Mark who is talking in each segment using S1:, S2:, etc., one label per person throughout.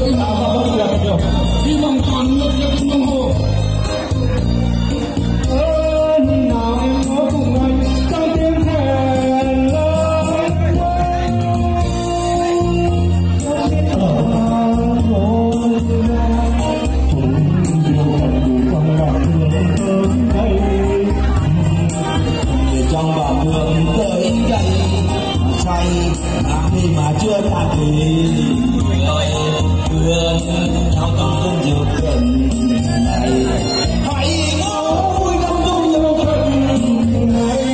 S1: với bà và công việc nhiều. Hy vọng toàn lực cho kinh đồng hồ. Nào em có cùng anh trong tiếng thèn lớn trong bà đường tới đây say khi mà chưa tàn thì người thương trong cơn diệu thuận này hãy ngồi trong cơn diệu thuận này.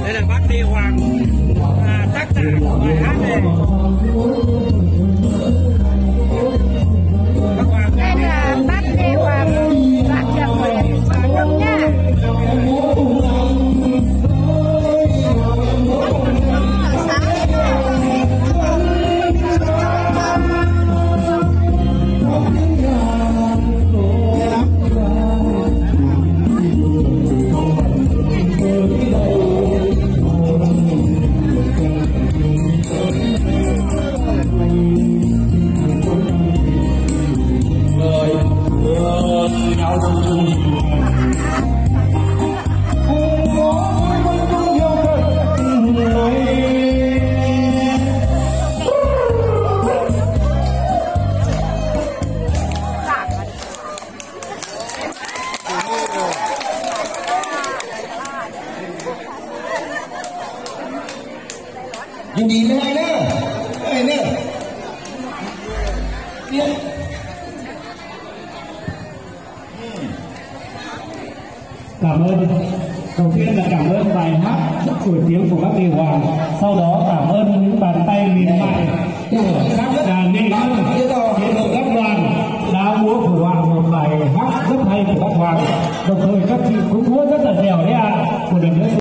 S2: Đây là bác Lê Hoàng, tác giả của bài hát này.
S3: Đây là bác Lê Hoàng, bạn trường của Đông nha.
S1: ยินดีไม่ให้เนอะเอ้ยเนอะเนี่ย
S4: Cảm ơn. Đầu tiên là cảm ơn bài hát nổi tiếng của bác Lê Hoàng. Sau đó cảm ơn những bàn tay mềm mại của các đàn nghệ nhân chiến đội các đoàn đã múa phổ họa một bài hát rất hay của bác Hoàng. Đồng thời các chị cũng múa rất là dẻo đấy ạ. Một lần nữa